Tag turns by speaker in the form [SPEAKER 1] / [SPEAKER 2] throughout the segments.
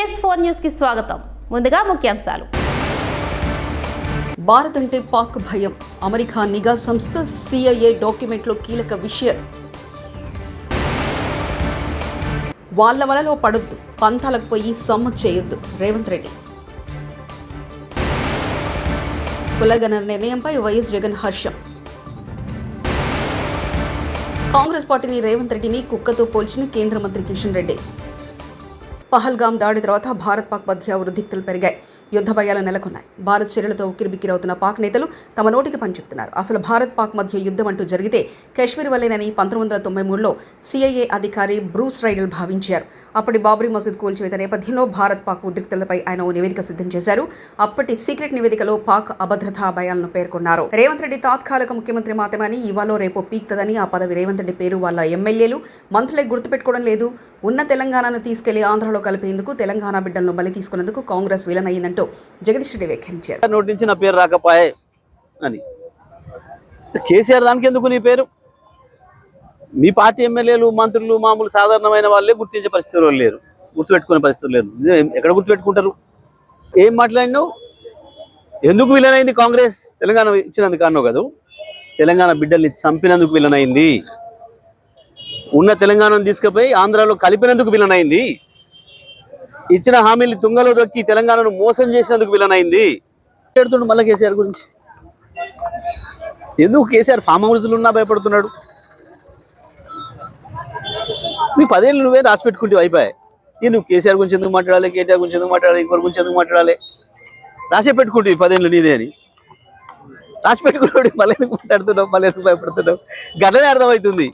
[SPEAKER 1] PS4 news కి స్వాగతం. ముందుగా ముఖ్యాంశాలు.
[SPEAKER 2] భారత్ అంటే పాక్ భయం. అమెరికా నిఘా సంస్థ CIA డాక్యుమెంట్లో కీలక విషయం. వాళ్ళ వలలో పడొద్దు, పంతాలకు పోయి సమ్మ చేయొద్దు రేవంత్ రెడ్డి. కులగణన నిర్ణయంపై వైఎస్ జగన్ హర్షం. కాంగ్రెస్ పార్టీని రేవంత్ రెడ్డిని కుక్కతో పోల్చిన కేంద్ర మంత్రి కిషన్ రెడ్డి. పహల్గాం దాడి తర్వాత భారత్ పాక్ మధ్య ఉద్రిక్తలు పెరిగాయి. యుద్ధ భయాలు నెలకొన్నాయి. భారత్ చర్యలతో ఉక్కిరిబిక్కిరవుతున్న పాక్ నేతలు తమ నోటికి పని చెప్తున్నారు. అసలు భారత్ పాక్ మధ్య యుద్ధం అంటూ జరిగితే కాశ్మీర్ వల్లేనని 1993లో CIA అధికారి బ్రూస్ రైడల్ భావించారు. అప్పటి బాబ్రీ మసీద్ కూల్చివేత నేపథ్యంలో భారత్ పాక్ ఉద్రిక్తలపై ఆయన ఓ నివేదిక సిద్ధం చేశారు. అప్పటి సీక్రెట్ నివేదికలో పాక్ అభద్రతా భయాలను పేర్కొన్నారు. రేవంత్ రెడ్డి తాత్కాలిక ముఖ్యమంత్రి మాత్రమని ఇవాళ రేపో పీక్తదని ఆ పదవి రేవంత్ రెడ్డి పేరు వాళ్ళ ఎమ్మెల్యేలు మంత్రులకు గుర్తుపెట్టుకోవడం లేదు. ఉన్న తెలంగాణను తీసుకెళ్లి ఆంధ్రలో కలిపేందుకు తెలంగాణ బిడ్డలను బలి తీసుకున్నందుకు కాంగ్రెస్ విలన్ అయ్యిందంటూ జగదీష్ రెడ్డి వ్యాఖ్యానించారు.
[SPEAKER 3] నోటి నుంచి నా పేరు రాకపోయే అని. కేసీఆర్ దానికి ఎందుకు నీ పేరు? మీ పార్టీ ఎమ్మెల్యేలు మంత్రులు మామూలు సాధారణమైన వాళ్ళే గుర్తించే పరిస్థితులు లేరు, గుర్తుపెట్టుకునే పరిస్థితులు లేదు. ఎక్కడ గుర్తుపెట్టుకుంటారు? ఏం మాట్లాడినావు? ఎందుకు విలన్ అయింది కాంగ్రెస్? తెలంగాణ ఇచ్చినందుకు అన్నావు కదా. తెలంగాణ బిడ్డల్ని చంపినందుకు విలన్ అయింది. ఉన్న తెలంగాణను తీసుకుపోయి ఆంధ్రాలో కలిపినందుకు విలన్ అయింది. ఇచ్చిన హామీలు తుంగలో దొక్కి తెలంగాణను మోసం చేసినందుకు విలన్ అయింది. పెడుతుండు మళ్ళీ కేసీఆర్ గురించి. ఎందుకు కేసీఆర్ ఫామ్ హౌస్లు ఉన్నా భయపడుతున్నాడు? నీ 10 ఏళ్ళు నువ్వే రాసి పెట్టుకుంటే అయిపోయాయి. నువ్వు కేసీఆర్ గురించి ఎందుకు మాట్లాడాలి, కేటీఆర్ గురించి ఎందుకు మాట్లాడాలి, ఇంకోరి గురించి ఎందుకు మాట్లాడాలి? రాసే పెట్టుకుంటే 10 ఏళ్ళు నీదే అని రాసి పెట్టుకున్నాడు. మళ్ళీ ఎందుకు మాట్లాడుతున్నావు, మళ్ళీ ఎందుకు భయపడుతున్నావు? గట్లనే అర్థమవుతుంది.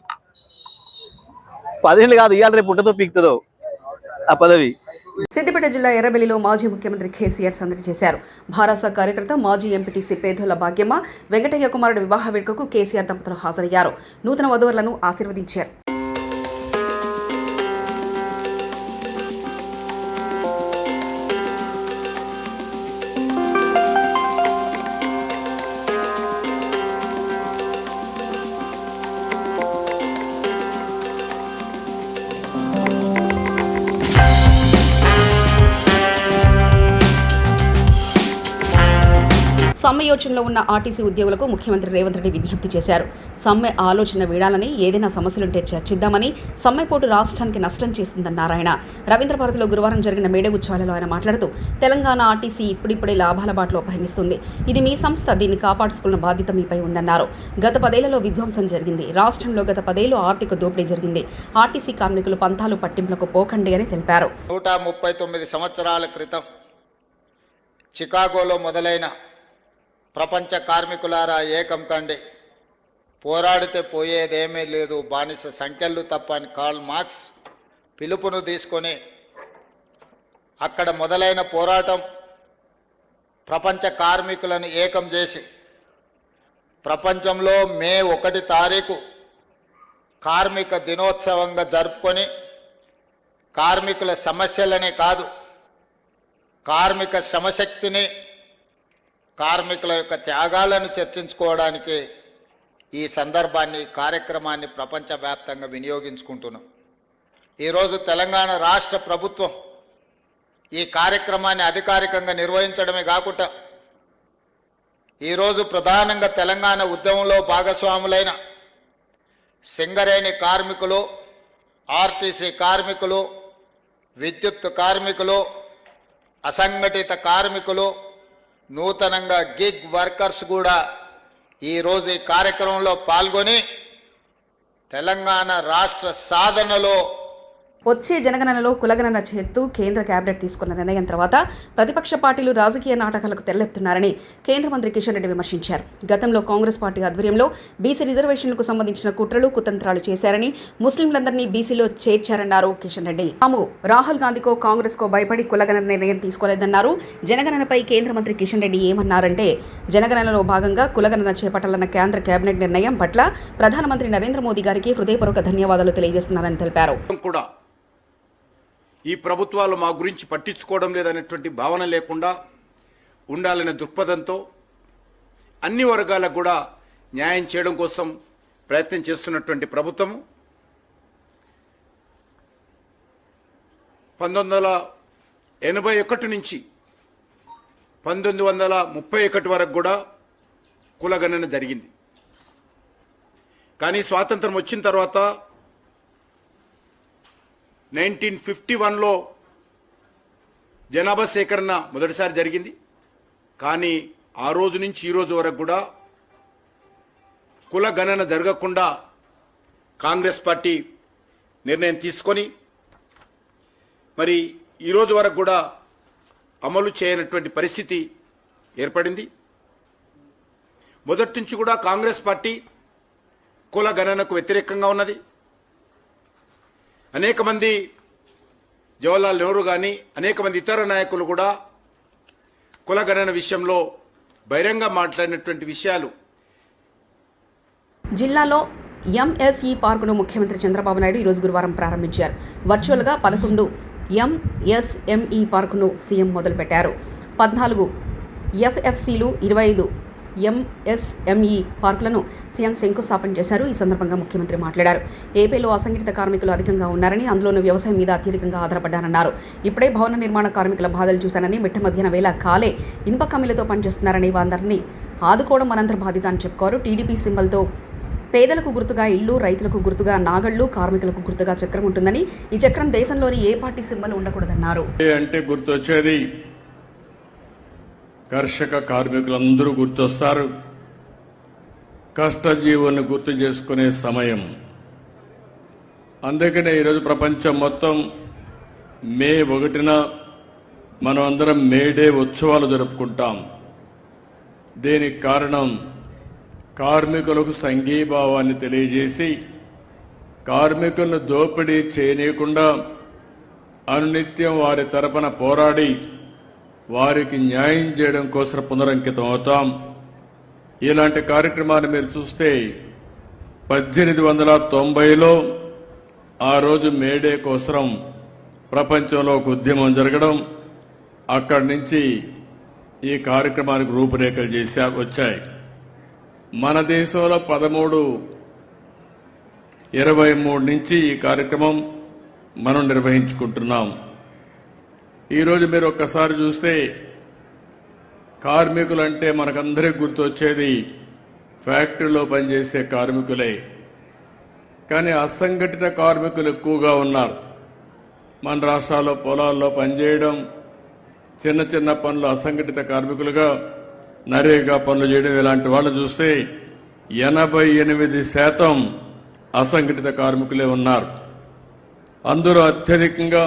[SPEAKER 3] 10 ఏళ్ళు కాదు, ఇవాళ రేపు ఉంటుందో పీక్తుందో ఆ పదవి.
[SPEAKER 2] సిద్దిపేట జిల్లా ఎర్రబెల్లిలో మాజీ ముఖ్యమంత్రి కేసీఆర్ సందడి చేశారు. భారాస కార్యకర్త మాజీ ఎంపీటీసీ పేదోళ్ల భాగ్యమ్మ వెంకటయ్య కుమారుడు వివాహ వేడుకకు కేసీఆర్ దంపతులు హాజరయ్యారు. నూతన వధువులను ఆశీర్వదించారు. సమ్మె యోచనలో ఉన్న ఆర్టీసీ ఉద్యోగులకు ముఖ్యమంత్రి రేవంత్ రెడ్డి విజ్ఞప్తి చేశారు. సమ్మె ఆలోచన వీడాలని, ఏదైనా సమస్యలుంటే చర్చిద్దామని, సమ్మెపోటు రాష్ట్రానికి నష్టం చేస్తుందన్నారు ఆయన. రవీంద్రభారతిలో గురువారం జరిగిన మేడే ఉత్సవాలలో ఆయన మాట్లాడుతూ తెలంగాణ ఆర్టీసీ ఇప్పుడిప్పుడే లాభాల బాటలో పయనిస్తుంది. ఇది మీ సంస్థ, దీన్ని కాపాడుకున్న బాధ్యత మీపై ఉందన్నారు. గత 10 ఏళ్లలో విధ్వంసం జరిగింది. రాష్ట్రంలో గత 10 ఏళ్లు ఆర్థిక దోపిడీ జరిగింది. ఆర్టీసీ కార్మికులు పంతాలు పట్టింపులకు పోకండి అని తెలిపారు.
[SPEAKER 4] 139 సంవత్సరాల క్రితం చికాగోలో మొదలైన ప్రపంచ కార్మికులారా ఏకం కండి, పోరాడితే పోయేదేమీ లేదు, బానిస సంఖ్యలు తప్ప అని కార్ల్ మార్క్స్ పిలుపును తీసుకొని అక్కడ మొదలైన పోరాటం ప్రపంచ కార్మికులను ఏకం చేసి ప్రపంచంలో మే 1 తారీఖు కార్మిక దినోత్సవంగా జరుపుకొని కార్మికుల సమస్యలనే కాదు, కార్మిక శ్రమశక్తిని, కార్మికుల యొక్క త్యాగాలను చర్చించుకోవడానికి ఈ సందర్భాన్ని, కార్యక్రమాన్ని ప్రపంచవ్యాప్తంగా వినియోగించుకుంటున్నాం. ఈరోజు తెలంగాణ రాష్ట్ర ప్రభుత్వం ఈ కార్యక్రమాన్ని అధికారికంగా నిర్వహించడమే కాకుండా ఈరోజు ప్రధానంగా తెలంగాణ ఉద్యమంలో భాగస్వాములైన సింగరేణి కార్మికులు, ఆర్టీసీ కార్మికులు, విద్యుత్ కార్మికులు, అసంఘటిత కార్మికులు, నూతనంగా గిగ్ వర్కర్స్ కూడా ఈరోజు ఈ కార్యక్రమంలో పాల్గొని తెలంగాణ రాష్ట్ర సాధనలో
[SPEAKER 2] వచ్చే జనగణనలో కులగణన చేస్తూ కేంద్ర కేబినెట్ తీసుకున్న నిర్ణయం తర్వాత ప్రతిపక్ష పార్టీలు రాజకీయ నాటకాలకు తెరలేపుతున్నారని కేంద్ర మంత్రి కిషన్ రెడ్డి విమర్శించారు. గతంలో కాంగ్రెస్ పార్టీ ఆధ్వర్యంలో బీసీ రిజర్వేషన్లకు సంబంధించిన కుట్రలు కుతంత్రాలు చేశారని, ముస్లింలందరినీ బీసీలో చేర్చారన్నారు కిషన్ రెడ్డి. తాము రాహుల్ గాంధీకో కాంగ్రెస్కో భయపడి కులగణన నిర్ణయం తీసుకోలేదన్నారు. జనగణనపై కేంద్ర మంత్రి కిషన్ రెడ్డి ఏమన్నారంటే, జనగణనలో భాగంగా కులగణన చేపట్టాలన్న కేంద్ర కేబినెట్ నిర్ణయం పట్ల ప్రధానమంత్రి నరేంద్ర మోదీ గారికి హృదయపూర్వక ధన్యవాదాలు తెలియజేస్తున్నారని తెలిపారు.
[SPEAKER 5] ఈ ప్రభుత్వాలు మా గురించి పట్టించుకోవడం లేదనేటువంటి భావన లేకుండా ఉండాలనే దృక్పథంతో అన్ని వర్గాలకు కూడా న్యాయం చేయడం కోసం ప్రయత్నం చేస్తున్నటువంటి ప్రభుత్వము 19 81 నుంచి 1931 వరకు కూడా కులగణన జరిగింది. కానీ స్వాతంత్రం వచ్చిన తర్వాత 1951లో జనాభా సేకరణ మొదటిసారి జరిగింది. కానీ ఆ రోజు నుంచి ఈ రోజు వరకు కూడా కుల గణన జరగకుండా కాంగ్రెస్ పార్టీ నిర్ణయం తీసుకొని మరి ఈ రోజు వరకు కూడా అమలు చేయనటువంటి పరిస్థితి ఏర్పడింది. మొదటి నుంచి కూడా కాంగ్రెస్ పార్టీ కుల గణనకు వ్యతిరేకంగా ఉన్నది. అనేక మంది జవహర్లాల్ నెహ్రూ కానీ అనేక మంది ఇతర నాయకులు కూడా కుల గణన విషయంలో బహిరంగ మాట్లాడినటువంటి విషయాలు.
[SPEAKER 2] జిల్లాలో ఎంఎస్ఈ పార్కును ముఖ్యమంత్రి చంద్రబాబు నాయుడు ఈరోజు గురువారం ప్రారంభించారు. వర్చువల్గా 11 ఎంఎస్ఎంఈ పార్కును సీఎం మొదలుపెట్టారు. 14 ఎఫ్ఎఫ్సీలు, 25 ఎంఎస్ఎంఈ పార్కులను సీఎం శంకుస్థాపన చేశారు. ఈ సందర్భంగా ముఖ్యమంత్రి మాట్లాడారు. ఏపీలో అసంఘటిత కార్మికులు అధికంగా ఉన్నారని, అందులోనూ వ్యవసాయం మీద అత్యధికంగా ఆధారపడ్డారన్నారు. ఇప్పుడే భవన నిర్మాణ కార్మికుల బాధలు చూశానని, మిట్ట మధ్యాహ్న వేళ కాలే ఇనుప కమ్మిలతో పనిచేస్తున్నారని, వారందరినీ ఆదుకోవడం మనందరి బాధ్యత అని చెప్పుకోరు. టీడీపీ సింబల్తో పేదలకు గుర్తుగా ఇల్లు, రైతులకు గుర్తుగా నాగళ్లు, కార్మికులకు గుర్తుగా చక్రం ఉంటుందని, ఈ చక్రం దేశంలోని ఏ పార్టీ సింబల్ ఉండకూడదన్నారు.
[SPEAKER 6] అంటే గుర్తొచ్చేది కర్షక కార్మికులందరూ గుర్తొస్తారు. కష్టజీవులను గుర్తు చేసుకునే సమయం. అందుకనే ఈరోజు ప్రపంచం మొత్తం మే 1న మనం అందరం మేడే ఉత్సవాలు జరుపుకుంటాం. దీనికి కారణం కార్మికులకు సంఘీభావాన్ని తెలియజేసి కార్మికులను దోపిడీ చేయనీయకుండా అనునిత్యం వారి తరపున పోరాడి వారికి న్యాయం చేయడం కోసం పునరంకితం అవుతాం. ఇలాంటి కార్యక్రమాన్ని మీరు చూస్తే 1890లో ఆ రోజు మేడే కోసం ప్రపంచంలో ఒక ఉద్యమం జరగడం, అక్కడి నుంచి ఈ కార్యక్రమానికి రూపురేఖలు వచ్చాయి. మన దేశంలో 1323 నుంచి ఈ కార్యక్రమం మనం నిర్వహించుకుంటున్నాం. ఈరోజు మీరు ఒక్కసారి చూస్తే కార్మికులంటే మనకందరికీ గుర్తొచ్చేది ఫ్యాక్టరీలో పనిచేసే కార్మికులే. కానీ అసంఘటిత కార్మికులు ఎక్కువగా ఉన్నారు. మన రాష్ట్రాల్లో పొలాల్లో పనిచేయడం, చిన్న చిన్న పనులు అసంఘటిత కార్మికులుగా నరేగా పనులు చేయడం, ఇలాంటి వాళ్ళు చూస్తే 88% అసంఘటిత కార్మికులే ఉన్నారు. అందులో అత్యధికంగా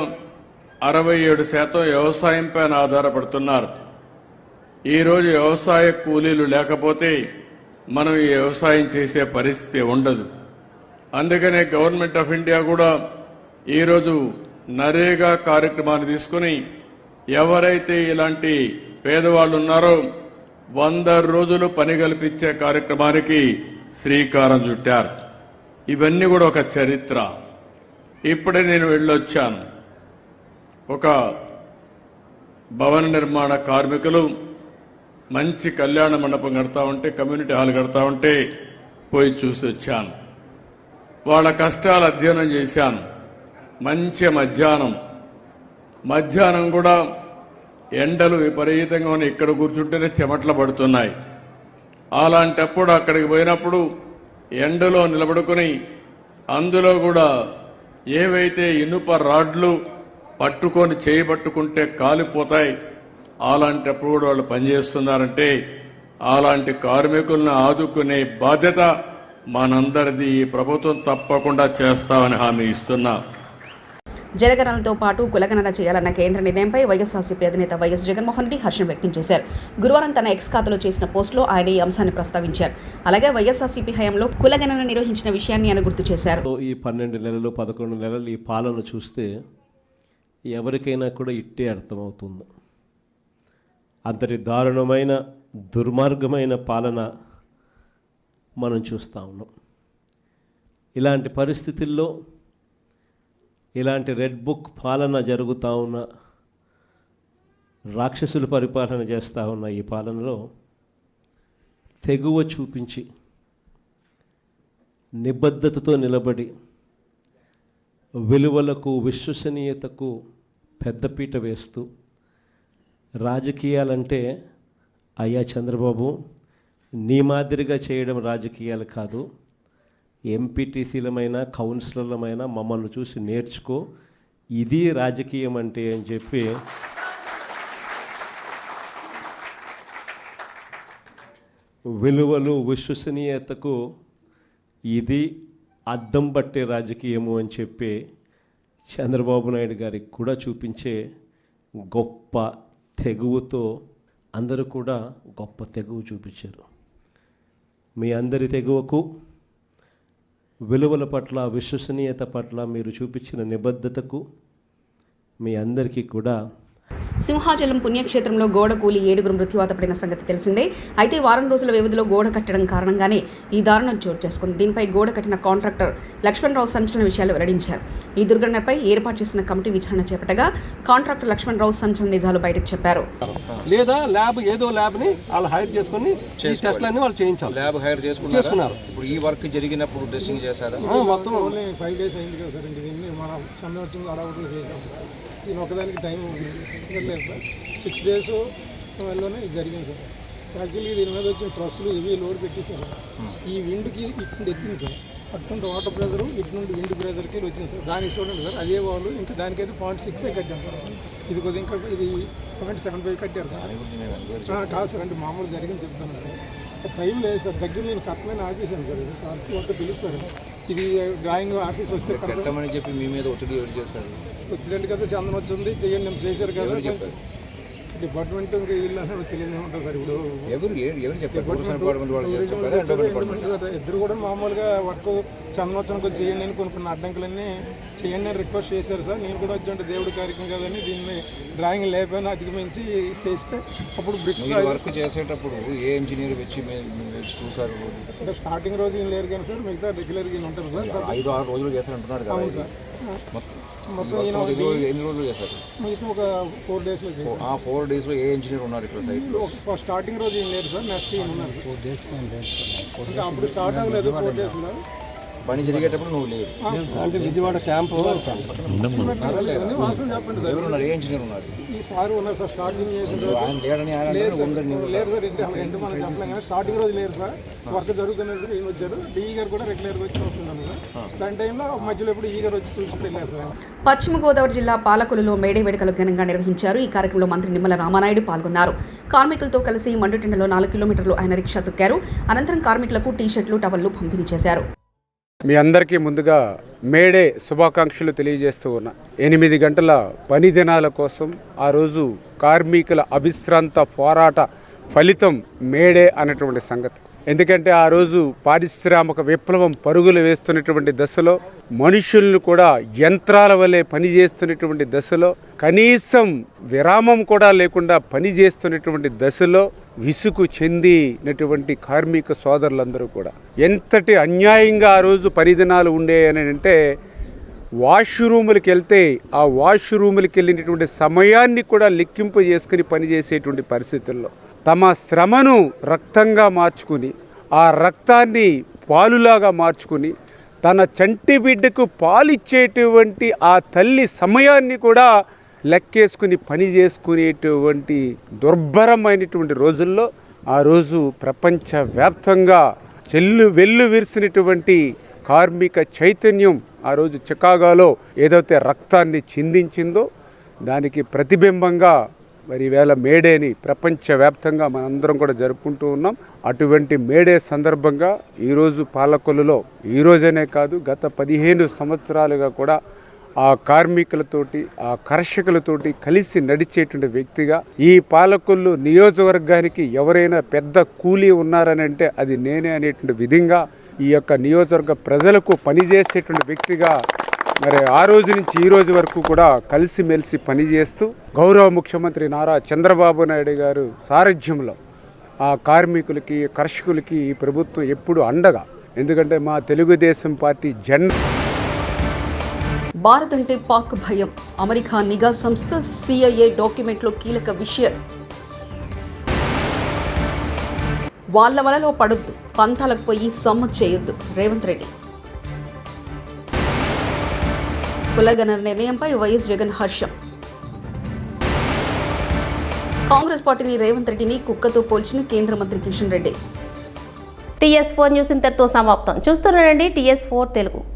[SPEAKER 6] 67% వ్యవసాయం పైన ఆధారపడుతున్నారు. ఈరోజు వ్యవసాయ కూలీలు లేకపోతే మనం ఈ వ్యవసాయం చేసే పరిస్థితి ఉండదు. అందుకనే గవర్నమెంట్ ఆఫ్ ఇండియా కూడా ఈరోజు నరేగా కార్యక్రమాన్ని తీసుకుని ఎవరైతే ఇలాంటి పేదవాళ్లు ఉన్నారో 100 రోజులు పని కల్పించే కార్యక్రమానికి శ్రీకారం చుట్టారు. ఇవన్నీ కూడా ఒక చరిత్ర. ఇప్పుడే నేను వెళ్ళొచ్చాను. ఒక భవన నిర్మాణ కార్మికులు మంచి కళ్యాణ మండపం కడతా ఉంటే, కమ్యూనిటీ హాల్ కడతా ఉంటే పోయి చూసి వచ్చాను. వాళ్ళ కష్టాలు అధ్యయనం చేశాను. మంచి మధ్యాహ్నం కూడా ఎండలు విపరీతంగా ఉన్నాయి. ఇక్కడ కూర్చుంటేనే చెమట్లు పడుతున్నాయి. అలాంటప్పుడు అక్కడికి పోయినప్పుడు ఎండలో నిలబడుకుని అందులో కూడా ఏవైతే ఇనుప రాడ్లు పట్టుకొని చేయబట్టుకుంటే కాలిపోతాయి, అలాంటప్పుడు కూడా వాళ్ళు పనిచేస్తున్నారంటే అలాంటి కార్మికులను ఆదుకునే బాధ్యత మనందరిది. ఈ ప్రభుత్వం తప్పకుండా చేస్తామని హామీ ఇస్తున్నా.
[SPEAKER 2] జనగణనతో పాటు కులగణన చేయాలన్న కేంద్ర నిర్ణయంపై వైఎస్ఆర్సీపీ అధినేత వైఎస్ జగన్మోహన్ రెడ్డి హర్షం వ్యక్తం చేశారు. గురువారం తన ఎక్స్ ఖాతాలో చేసిన పోస్టులో ఆయన ఈ అంశాన్ని ప్రస్తావించారు. అలాగే వైఎస్ఆర్సీపీ హయాంలో కులగణన నిర్వహించిన విషయాన్ని ఆయన గుర్తు చేశారు.
[SPEAKER 7] ఈ 12 నెలలు 11 నెలలు ఈ పాలన చూస్తే ఎవరికైనా కూడా ఇట్టే అర్థమవుతుంది. అంతటి దారుణమైన దుర్మార్గమైన పాలన మనం చూస్తూ ఉన్నాం. ఇలాంటి పరిస్థితుల్లో ఇలాంటి రెడ్ బుక్ పాలన జరుగుతూ ఉన్న, రాక్షసుల పరిపాలన చేస్తూ ఉన్న ఈ పాలనలో తెగువ చూపించి నిబద్ధతతో నిలబడి విలువలకు విశ్వసనీయతకు పెద్దపీట వేస్తూ రాజకీయాలంటే అయ్యా చంద్రబాబు నీ మాదిరిగా చేయడం రాజకీయాలు కాదు, ఎంపీటీసీలమైనా కౌన్సిలర్లమైనా మమ్మల్ని చూసి నేర్చుకో, ఇది రాజకీయం అంటే అని చెప్పి విలువలు విశ్వసనీయతకు ఇది అద్దం పట్టే రాజకీయము అని చెప్పి చంద్రబాబు నాయుడు గారికి కూడా చూపించే గొప్ప తెగువతో అందరూ కూడా గొప్ప తెగువ చూపించారు. మీ అందరి తెగువకు, విలువల పట్ల, విశ్వసనీయత పట్ల మీరు చూపించిన నిబద్ధతకు మీ అందరికీ కూడా
[SPEAKER 2] సింహాచలం పుణ్యక్షేత్రంలో గోడ కూలి 7 మృత్యువాత పడిన సంగతి తెలిసిందే. అయితే వారం రోజుల వ్యవధిలో గోడ కట్టడం కారణంగానే ఈ దారుణం చోటు చేసుకుంది. దీనిపై గోడ కట్టిన కాంట్రాక్టర్ లక్ష్మణరావు సంచలన విషయాలు వెల్లడించారు. ఈ దుర్ఘటనపై ఏర్పాటు చేసిన కమిటీ విచారణ చేపట్టగా కాంట్రాక్టర్ లక్ష్మణరావు సంచలన నిజాలు బయటకు చెప్పారు.
[SPEAKER 8] లేదా ల్యాబ్ ఏదో ల్యాబ్ని వాళ్ళు హైర్ చేసుకుని ఈ టెస్ట్లన్నీ వాళ్ళు చేయించాలి.
[SPEAKER 9] ల్యాబ్ హైర్ చేసుకున్నారు. ఇప్పుడు ఈ వర్క్ జరిగినప్పుడు టెస్టింగ్ చేశారా?
[SPEAKER 8] మొత్తం
[SPEAKER 10] 5 days అయింది కదా సార్. దీన్ని మనం చంద్రవచ్చింది అడవులు చేసాం. దీని ఒకదానికి టైం లేదు సార్. 6 days లోనే ఇది జరిగింది సార్. యాక్చువల్లీ దీని మీద వచ్చిన ట్రస్సులు ఇవి లోడ్ పెట్టేశారు. ఈ విండ్కి ఇటు ఎక్కింది సార్. అటువంటి వాటర్ ప్రెజరు ఇటు నుండి విండ్ ప్రెజర్కి వచ్చింది సార్. దానికి చూడండి సార్, అదే వాళ్ళు ఇంకా దానికైతే 0.6 కట్టాం సార్. ఇది కొద్దిగా ఇంకా ఇది 0.75 కట్టారు సార్. కాదు సార్, అంటే మామూలు జరిగింది చెప్తాను సార్. టైం లేదు సార్. దగ్గర నేను కట్టమని ఆపేసాను సార్. ఇది సార్ ఒక పిలుస్తాడు. ఇది డ్రాయింగ్ ఆర్సీస్ వస్తే
[SPEAKER 9] కట్టమని చెప్పి మీ మీద ఒత్తిడి ఎవరు చేశారు?
[SPEAKER 10] ఒత్తిడి కదా, చందన వచ్చింది చేయండి నేను చేశారు కదా. డిపార్ట్మెంట్ ఇంకా వీళ్ళు అనేది తెలియదు ఉంటుంది సార్. ఇప్పుడు ఇద్దరు కూడా మామూలుగా వర్క్ చందనోత్సవం కొంచెం చేయండి అని కొన్ని అడ్డంకులన్నీ చేయండి అని రిక్వెస్ట్ చేశారు సార్. నేను కూడా వచ్చి దేవుడి కార్యక్రమం కదని దీన్ని డ్రాయింగ్ లేకపోయినా అధిగమించి చేస్తే అప్పుడు బ్రిక్
[SPEAKER 9] వర్క్ చేసేటప్పుడు ఏ ఇంజనీర్ వచ్చి చూసారు?
[SPEAKER 10] అంటే స్టార్టింగ్ రోజు ఏం లేరు కానీ సార్, మిగతా రెగ్యులర్గా ఉంటారు సార్.
[SPEAKER 9] 5-6 రోజులు చేశారంటున్నారు కదా సార్.
[SPEAKER 10] మొత్తం
[SPEAKER 9] ఎన్ని రోజులు చేశారు?
[SPEAKER 10] మిగతా ఒక 4 days.
[SPEAKER 9] ఆ 4 days లో ఏ ఇంజనీర్ ఉన్నారు ఇక్కడ సైట్లో?
[SPEAKER 10] స్టార్టింగ్ రోజు ఏం లేరు సార్, నెక్స్ట్ ఉన్నారు 4 days. ఇంకా అప్పుడు స్టార్ట్ అవ్వలేదు 4 days.
[SPEAKER 9] పని జరిగేటప్పుడు నువ్వు లేదు
[SPEAKER 8] అంటే విజయవాడ క్యాంపు
[SPEAKER 9] ఎవరున్నారు? ఏ ఇంజనీర్ ఉన్నారు?
[SPEAKER 10] ఈ సార్ ఉన్నారు సార్. స్టార్టింగ్
[SPEAKER 9] ఆయన లేడని ఆయన
[SPEAKER 10] లేదు సార్, మనం చెప్పలేం కానీ స్టార్టింగ్ రోజు లేదు సార్. వర్క్ జరుగుతున్నప్పుడు ఈయన వచ్చారు. డిఈ గారు కూడా రెగ్యులర్గా వచ్చి వస్తున్నాను సార్. దాని టైంలో మధ్యలో ఎప్పుడు ఈ గారు వచ్చి చూసుకుంటూ వెళ్ళారు సార్.
[SPEAKER 2] పశ్చిమ గోదావరి జిల్లా పాలకొల్లులో మేడే వేడుకలు ఘనంగా నిర్వహించారు. ఈ కార్యక్రమంలో మంత్రి నిమ్మల రామానాయుడు పాల్గొన్నారు. కార్మికులతో కలిసి మండుటెండలో 4 కిలోమీటర్లు ఆయన రిక్షా తొక్కారు. అనంతరం కార్మికులకు టీ-షర్ట్లు, టవళ్లు పంపిణీ చేశారు.
[SPEAKER 11] మీ అందరికీ ముందుగా మేడే శుభాకాంక్షలు తెలియజేస్తూ ఉన్నా. 8 గంటల పని దినాల కోసం ఆ రోజు కార్మికుల అవిశ్రాంత పోరాట ఫలితం మేడే అన్నటువంటి సంగతి. ఎందుకంటే ఆ రోజు పారిశ్రామిక విప్లవం పరుగులు వేస్తున్నటువంటి దశలో, మనుషులను కూడా యంత్రాల వలె పనిచేస్తున్నటువంటి దశలో, కనీసం విరామం కూడా లేకుండా పనిచేస్తున్నటువంటి దశలో విసుగు చెందినటువంటి కార్మిక సోదరులందరూ కూడా ఎంతటి అన్యాయంగా ఆ రోజు పరిదినాలు ఉండేయని అంటే, వాష్రూములకు వెళ్తే ఆ వాష్రూములకు వెళ్ళినటువంటి సమయాన్ని కూడా లెక్కింపు చేసుకుని పనిచేసేటువంటి పరిస్థితుల్లో తమ శ్రమను రక్తంగా మార్చుకుని, ఆ రక్తాన్ని పాలులాగా మార్చుకుని, తన చంటి బిడ్డకు పాలిచ్చేటువంటి ఆ తల్లి సమయాన్ని కూడా లెక్కేసుకుని పని చేసుకునేటువంటి దుర్భరమైనటువంటి రోజుల్లో ఆ రోజు ప్రపంచవ్యాప్తంగా వెల్లు విరిసినటువంటి కార్మిక చైతన్యం ఆ రోజు చికాగోలో ఏదైతే రక్తాన్ని చిందించిందో దానికి ప్రతిబింబంగా మరి ఈవేళ మేడేని ప్రపంచవ్యాప్తంగా మనందరం కూడా జరుపుకుంటూ ఉన్నాం. అటువంటి మేడే సందర్భంగా ఈరోజు పాలకొల్లులో, ఈరోజనే కాదు గత 15 సంవత్సరాలుగా కూడా ఆ కార్మికులతోటి, ఆ కర్షకులతోటి కలిసి నడిచేటువంటి వ్యక్తిగా ఈ పాలకొల్లు నియోజకవర్గానికి ఎవరైనా పెద్ద కూలీ ఉన్నారని అంటే అది నేనే అనేటువంటి విధంగా ఈ యొక్క నియోజకవర్గ ప్రజలకు పనిచేసేటువంటి వ్యక్తిగా మరి ఆ రోజు నుంచి ఈ రోజు వరకు కూడా కలిసిమెలిసి పనిచేస్తూ గౌరవ ముఖ్యమంత్రి నారా చంద్రబాబు నాయుడు గారు సారథ్యంలో ఆ కార్మికులకి, కర్షకులకి ఈ ప్రభుత్వం ఎప్పుడు అండగా. ఎందుకంటే మా తెలుగుదేశం పార్టీ జెండా.
[SPEAKER 2] భారత్ అంటే పాక్ భయం. అమెరికా నిఘా సంస్థ CIA డాక్యుమెంట్లో కీలక విషయం. వాళ్ళ వలలో పడొద్దు, పంతాలకు పోయి సమ్మ చేయొద్దు రేవంత్ రెడ్డి. కులగణన నిర్ణయంపై వైఎస్ జగన్ హర్షం. కాంగ్రెస్ పార్టీని రేవంత్ రెడ్డిని కుక్కతో పోల్చిన కేంద్ర మంత్రి కిషన్ రెడ్డి.
[SPEAKER 1] TS4 న్యూస్ ఇంతటితో సమాప్తం. చూస్తుండండి TS4 తెలుగు.